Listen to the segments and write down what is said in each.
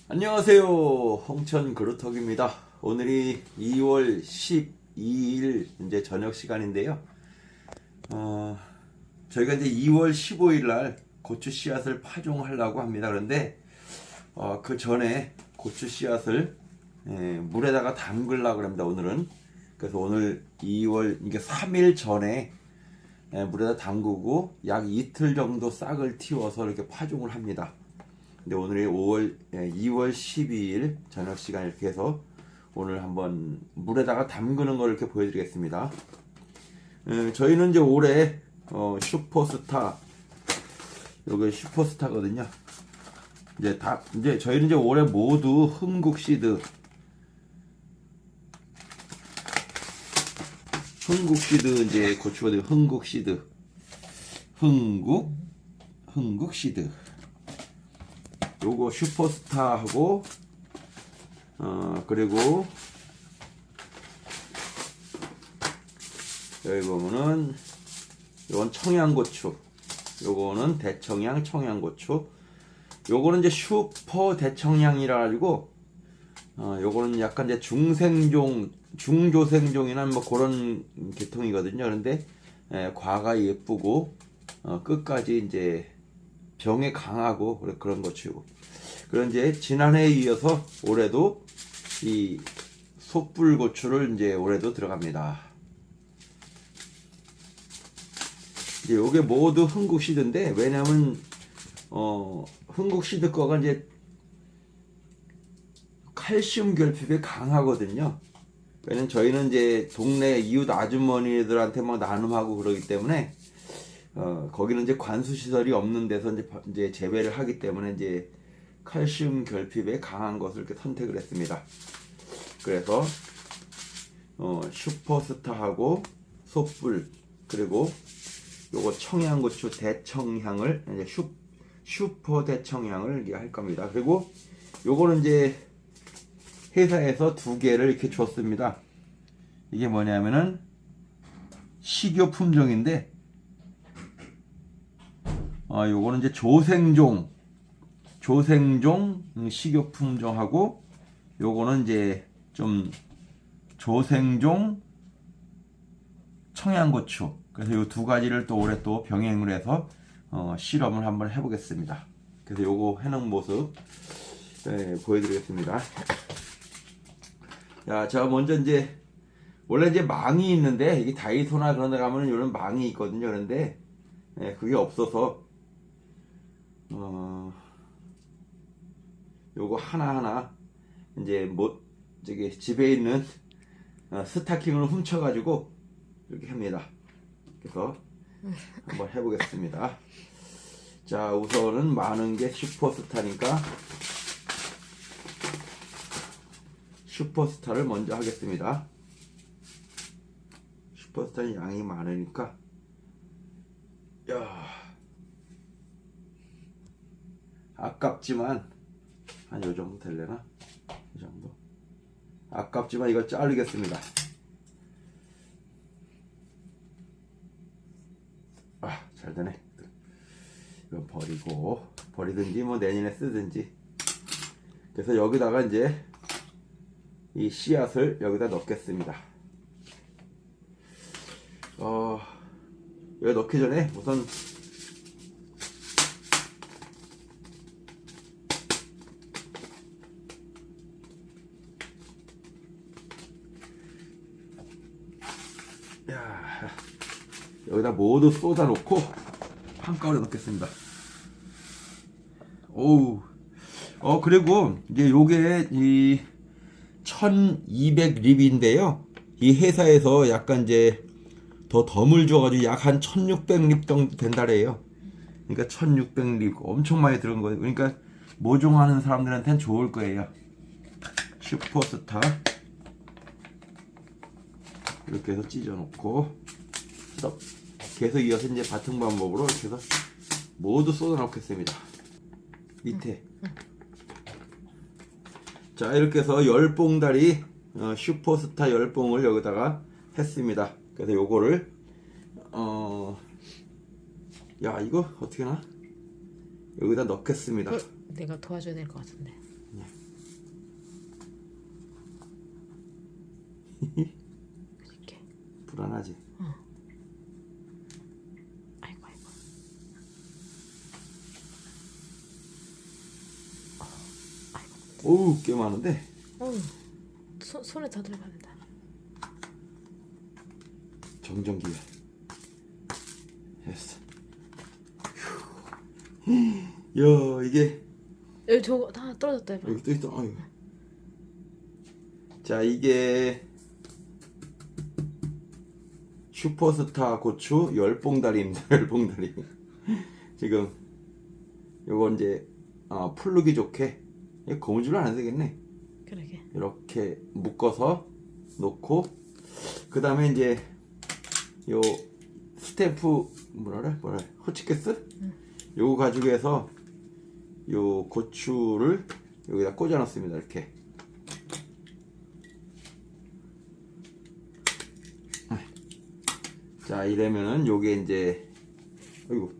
안녕하세요. 홍천 그루터기입니다. 오늘이 2월 12일 이제 저녁 시간인데요. 저희가 이제 2월 15일 날 고추 씨앗을 파종하려고 합니다. 그런데 그 전에 고추 씨앗을 물에다가 담그려고 합니다. 오늘은. 그래서 오늘 2월 이게 3일 전에 물에다 담그고 약 이틀 정도 싹을 틔워서 이렇게 파종을 합니다. 근데 오늘이 2월 12일 저녁 시간 이렇게 해서 오늘 한번 물에다가 담그는 걸 이렇게 보여드리겠습니다. 저희는 이제 올해 슈퍼스타, 요게 슈퍼스타거든요. 이제 저희는 이제 올해 모두 흥국시드 이제 고추거든요. 흥국시드 요거 슈퍼스타하고 그리고 여기 보면은 요건 청양고추, 요거는 대청양 청양고추, 요거는 이제 슈퍼 대청양이라 가지고 요거는 약간 이제 중조생종이나 뭐 그런 계통이거든요. 그런데 과가 예쁘고 끝까지 이제 병에 강하고 그런 고추고. 그런 이제 지난해에 이어서 올해도 이 속불고추를 이제 올해도 들어갑니다. 이제 요게 모두 흥국시드인데, 왜냐면 흥국시드 거가 이제 칼슘 결핍에 강하거든요. 왜냐면 저희는 이제 동네 이웃 아주머니들한테 막 나눔하고 그러기 때문에 거기는 이제 관수 시설이 없는 데서 이제 재배를 하기 때문에 이제 칼슘 결핍에 강한 것을 이렇게 선택을 했습니다. 그래서 슈퍼스타하고 속불, 그리고 요거 청양고추 대청향을 이제 슈퍼 대청향을 이렇게 할 겁니다. 그리고 요거는 이제 회사에서 2개를 이렇게 줬습니다. 이게 뭐냐면은 식용 품종인데, 요거는 이제 조생종 식용 품종하고, 요거는 이제 좀 조생종 청양고추. 그래서 요 2가지를 또 올해 또 병행을 해서 실험을 한번 해보겠습니다. 그래서 요거 해놓은 모습 보여드리겠습니다. 자, 제가 먼저 이제 원래 이제 망이 있는데, 이게 다이소나 그런 데 가면은 이런 망이 있거든요. 그런데 그게 없어서 요거 하나하나 이제 저기 집에 있는 스타킹을 훔쳐가지고 이렇게 합니다. 그래서 한번 해보겠습니다. 자, 우선은 많은 게 슈퍼스타니까 슈퍼스타를 먼저 하겠습니다. 슈퍼스타는 양이 많으니까, 야, 아깝지만 한 요 정도 될래나? 이 정도. 아깝지만 이걸 자르겠습니다. 잘 되네. 이건 버리든지 뭐 내년에 쓰든지. 그래서 여기다가 이제 이 씨앗을 여기다 넣겠습니다. 여기 넣기 전에 우선 여기다 모두 쏟아 놓고 한꺼번에 넣겠습니다. 오우. 그리고 이제 요게 이 1200립인데요. 이 회사에서 약간 이제 덤을 줘가지고 약 한 1600립 정도 된다래요. 그러니까 1600립 엄청 많이 들은 거예요. 그러니까 모종하는 사람들한테는 좋을 거예요. 슈퍼스타 이렇게 해서 찢어 놓고 계속 이어서 이제 같은 방법으로 이렇게 해서 모두 쏟아 놓겠습니다. 밑에. 자, 이렇게 해서 10봉다리 슈퍼스타 10봉을 여기다가 했습니다. 그래서 요거를 야, 이거 어떻게 하나? 여기다 넣겠습니다. 내가 도와줘야 될 것 같은데. 이렇게. 불안하지. 아이고 아이고. 아이고. 오우 꽤 많은데. 어우. 손에 다 들어가야 된다. 정전기가 했어. 야 이게 여기 저거 다 떨어졌다 해봐. 여기 또 있다. 아유. 자 이게 슈퍼스타 고추 열봉다리입니다. 열봉다리. 지금 요거 이제 풀르기 좋게 고무줄로 안 해도 되겠네. 그러게. 이렇게 묶어서 놓고 그 다음에 이제 요 스탬프 뭐라 호치케스 요거 가지고 해서 요 고추를 여기다 꽂아 놨습니다. 이렇게. 자 이러면은 요게 이제 어이구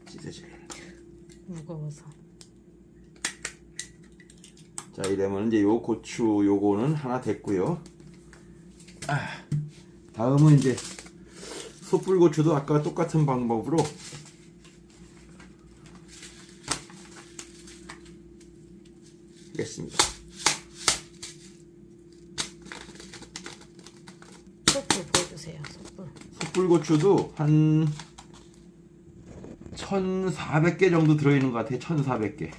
찢어져. 무거워서. 자 이러면 이제 요 고추 요거는 하나 됐고요. 다음은 이제 솥불고추도 아까 똑같은 방법으로 하겠습니다. 솥불 보여주세요. 솥불. 숯불고추도 한 1400개 정도 들어있는 것 같아요. 1400개.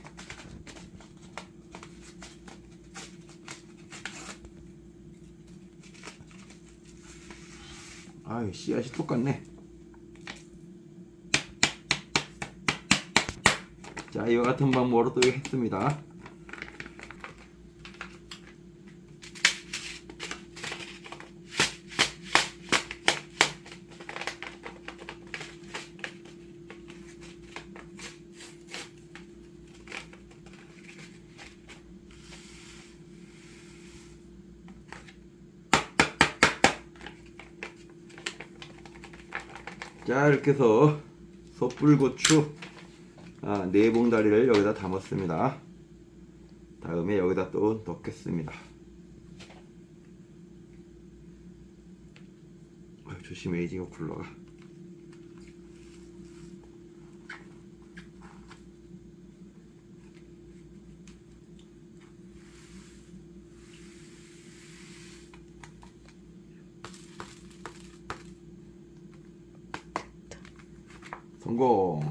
아유 씨앗이 똑같네. 자 이와 같은 방법으로 또 했습니다. 자 이렇게 해서 솥불고추 4봉다리를 여기다 담았습니다. 다음에 여기다 또 넣겠습니다. 조심해야지 이거 굴러가. 성공.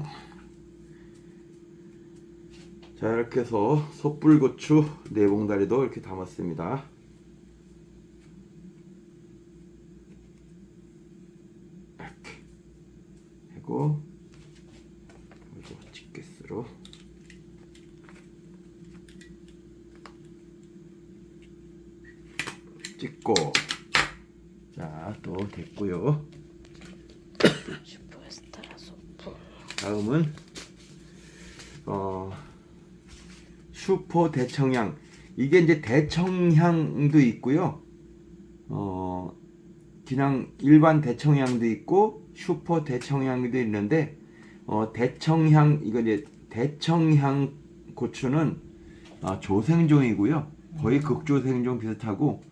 자 이렇게 해서 솥불고추 4봉다리도 이렇게 담았습니다. 이렇게 하고 이거 집게스로 찍고 자 또 됐고요. 슈퍼스타 솥불. 다음은 슈퍼 대청향. 이게 이제 대청향도 있고요. 그냥 일반 대청향도 있고 슈퍼 대청향도 있는데 대청향 이거 이제 대청향 고추는 조생종이고요. 거의 극조생종 비슷하고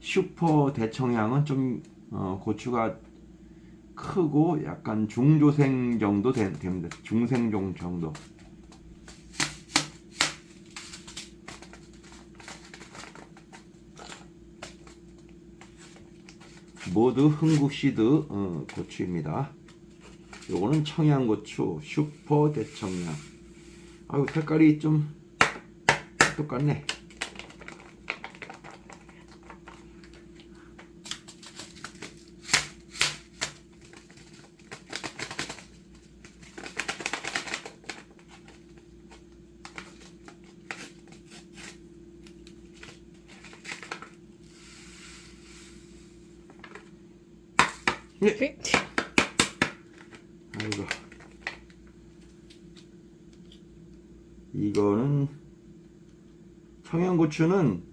슈퍼 대청향은 좀 고추가 크고 약간 중조생 정도 됩니다. 중생종 정도. 모두 흥국시드 고추입니다. 요거는 청양고추 슈퍼 대청양. 아유 색깔이 좀 똑같네. 예. 아이고 이거는 청양고추는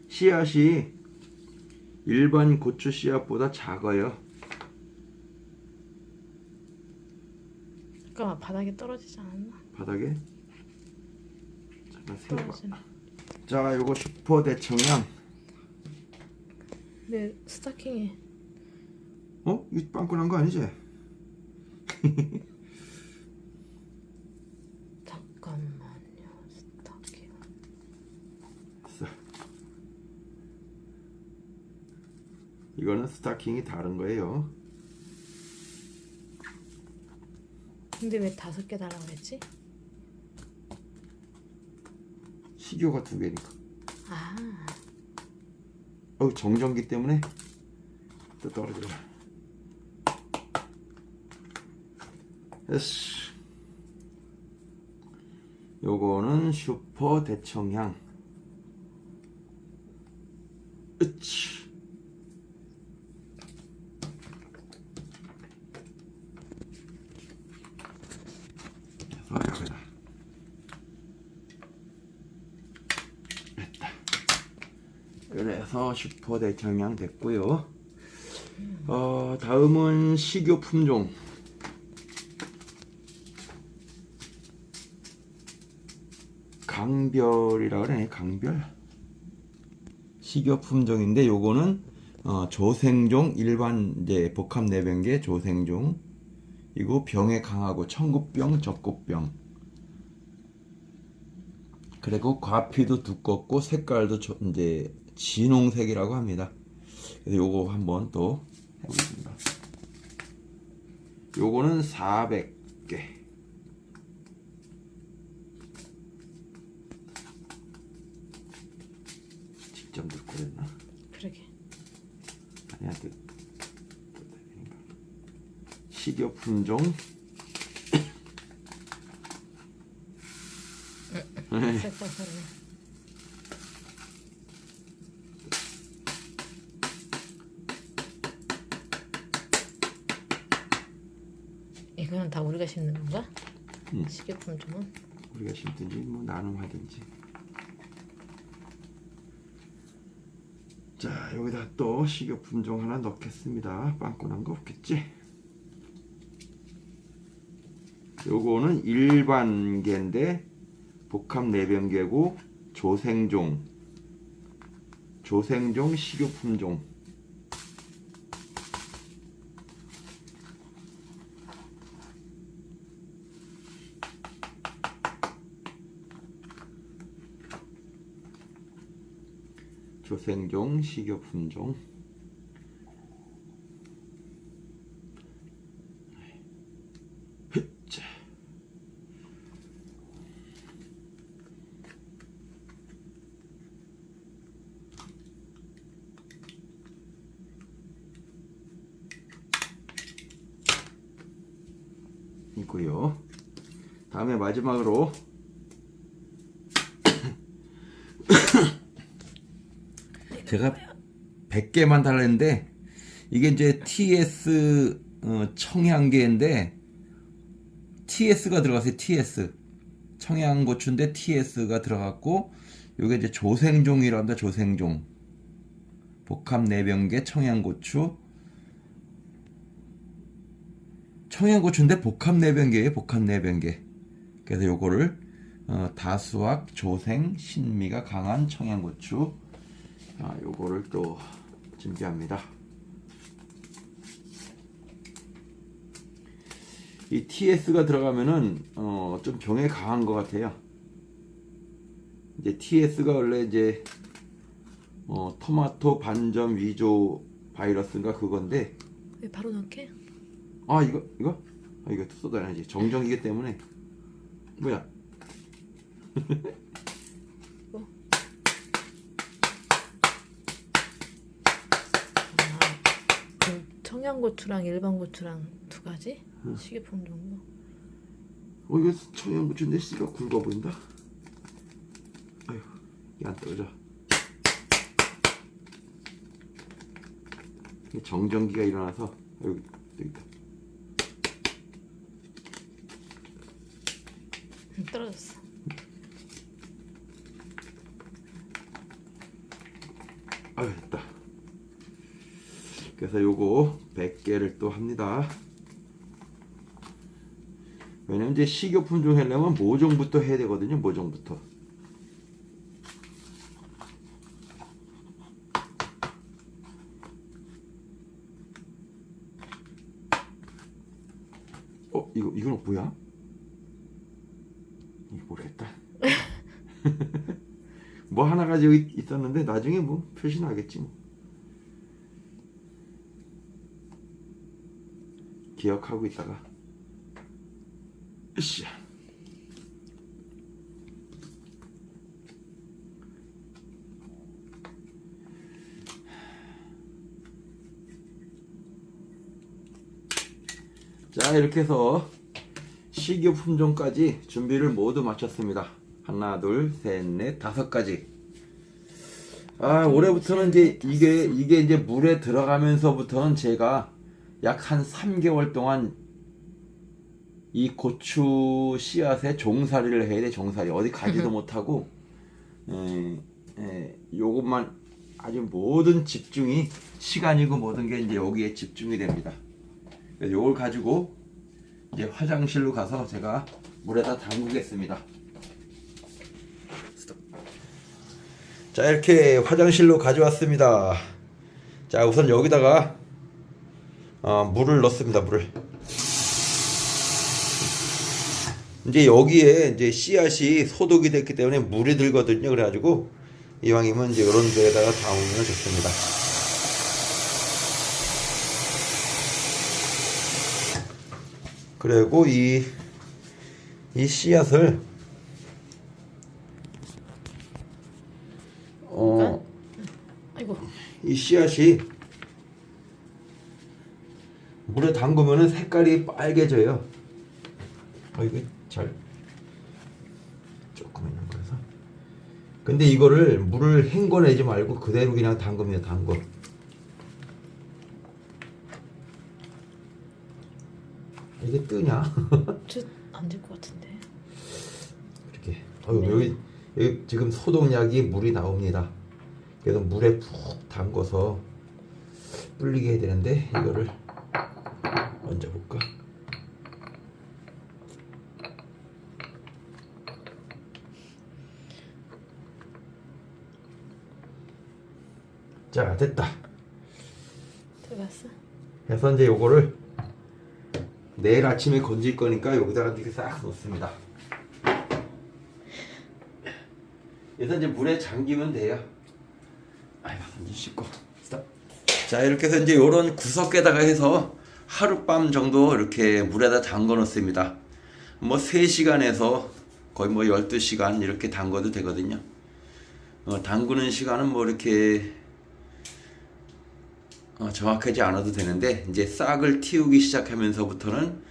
씨앗이 일반 고추 씨앗보다 작아요. 잠깐만 바닥에 떨어지지 않았나? 바닥에 떨어지네. 자, 요거 슈퍼 대청양. 내 스타킹에 어? 이 빵꾸난 거 아니지? 잠깐만요. 스타킹. 자. 이거는 스타킹이 다른 거예요. 근데 왜 5개 달라고 했지? 식효가 2개니까. 아, 정전기 때문에 또 떨어져. 됐어. 요거는 슈퍼 대청향. 으치. 그래서 여기다. 됐다. 그래서 슈퍼 대청향 됐고요. 다음은 식효 품종. 강별이라 그러네. 강별 식효 품종인데 요거는 조생종 일반 이제 복합 내병계 조생종. 이거 병에 강하고 청국병, 적국병. 그리고 과피도 두껍고 색깔도 이제 진홍색이라고 합니다. 그래서 요거 한번 또 해보겠습니다. 요거는 400개. 직접 넣고 그랬나? 그러게. 아니야, 식효 품종. 색깔 다르네. 이거는 다 우리가 심는 건가? 응. 시계품종은? 우리가 심든지 뭐 나눔하든지. 자, 여기다 또 식효 품종 하나 넣겠습니다. 빵꾸난 거 없겠지? 요거는 일반계인데 복합 내병계고 조생종 식효 품종. 조생종 식효 품종. 자. 있고요. 다음에 마지막으로 제가 100개만 달랬는데 이게 이제 TS 청양계인데 TS가 들어갔어요. TS 청양고추인데 TS가 들어갔고 요게 이제 조생종이라고 합니다. 조생종 복합 내병계 청양고추. 청양고추인데 복합 내병계예요. 복합 내병계. 그래서 요거를 다수학 조생 신미가 강한 청양고추. 요거를 또 준비합니다. 이 TS가 들어가면은 좀 병에 강한 것 같아요. 이제 TS가 원래 이제 토마토 반점 위조 바이러스인가 그건데. 왜 바로 넣게? 이거 쏟아내야지. 정전기기 때문에. 뭐야? 뭐? 그럼 청양고추랑 일반 고추랑 2가지? 시계품종도. 이거 청양고추인데 씨가 굵어 보인다. 아휴, 이게 안 떨어져. 이게 정전기가 일어나서 여기 있다. 떨어졌어. 됐다. 그래서 요거 100개를 또 합니다. 왜냐면 이제 식효 품종 하려면 모종부터 해야 되거든요. 모종부터. 이건 뭐야? 이거 모르겠다. 뭐 하나가 여기 있었는데 나중에 뭐 표시 나겠지 뭐. 기억하고 있다가 으쌰. 자, 이렇게 해서 식유 품종까지 준비를 모두 마쳤습니다. 하나, 둘, 셋, 넷, 5가지. 올해부터는 이제 이게 이제 물에 들어가면서부터는 제가 약 한 3개월 동안 이 고추 씨앗에 종살이를 해야 돼. 종살이 어디 가지도 못하고 요것만 아주 모든 집중이 시간이고 모든 게 이제 여기에 집중이 됩니다. 그래서 요걸 가지고 이제 화장실로 가서 제가 물에다 담그겠습니다. 자, 이렇게 화장실로 가져왔습니다. 자, 우선 여기다가 물을 넣습니다. 물을. 이제 여기에 이제 씨앗이 소독이 됐기 때문에 물이 들거든요. 그래가지고 이왕이면 이제 이런 데에다가 담으면 좋습니다. 그리고 이 씨앗을 아이고. 이 씨앗이 물에 담그면은 색깔이 빨개져요. 이게 잘 조금 있는 거라서. 근데 이거를 물을 헹궈내지 말고 그대로 그냥 담그면 담궈. 이게 뜨냐? 안 될 것 같은데. 이렇게. 여기 지금 소독약이 물이 나옵니다. 그래서 물에 푹 담궈서 불리게 해야 되는데 이거를 얹어볼까? 자, 됐다. 들어갔어? 그래서 이제 요거를 내일 아침에 건질 거니까 여기다가 이렇게 싹 넣습니다. 그래서 이제 물에 잠기면 돼요. 아이고, 이제 씻고. 스탑. 자, 이렇게 해서 이제 요런 구석에다가 해서 하룻밤 정도 이렇게 물에다 담궈 놓습니다. 뭐 3시간에서 거의 뭐 12시간 이렇게 담궈도 되거든요. 담그는 시간은 뭐 이렇게 정확하지 않아도 되는데 이제 싹을 틔우기 시작하면서부터는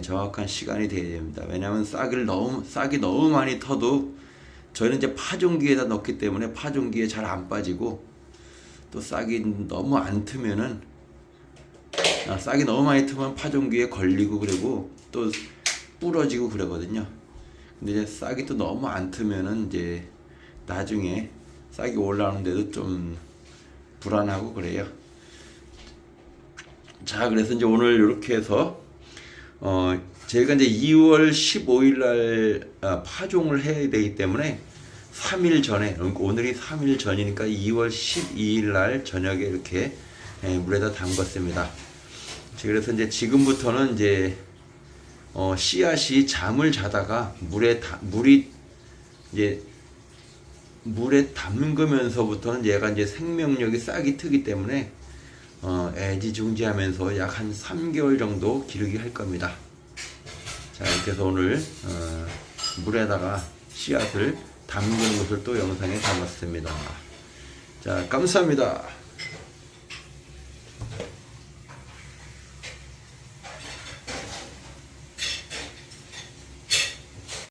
정확한 시간이 돼야 됩니다. 왜냐하면 싹이 너무 많이 터도 저희는 이제 파종기에다 넣기 때문에 파종기에 잘 안 빠지고, 또 싹이 너무 안 트면은 싹이 너무 많이 트면 파종기에 걸리고 그리고 또 부러지고 그러거든요. 근데 이제 싹이 또 너무 안 트면은 이제 나중에 싹이 올라오는데도 좀 불안하고 그래요. 자, 그래서 이제 오늘 이렇게 해서 제가 이제 2월 15일 날 파종을 해야 되기 때문에 3일 전에, 오늘이 3일 전이니까 2월 12일 날 저녁에 이렇게 물에다 담갔습니다. 그래서 이제 지금부터는 이제 씨앗이 잠을 자다가 물에 담그면서부터는 얘가 이제 생명력이 싹이 트기 때문에 애지중지하면서 약 한 3개월 정도 기르기 할 겁니다. 자, 이렇게 해서 오늘 물에다가 씨앗을 담그는 것을 또 영상에 담았습니다. 자, 감사합니다.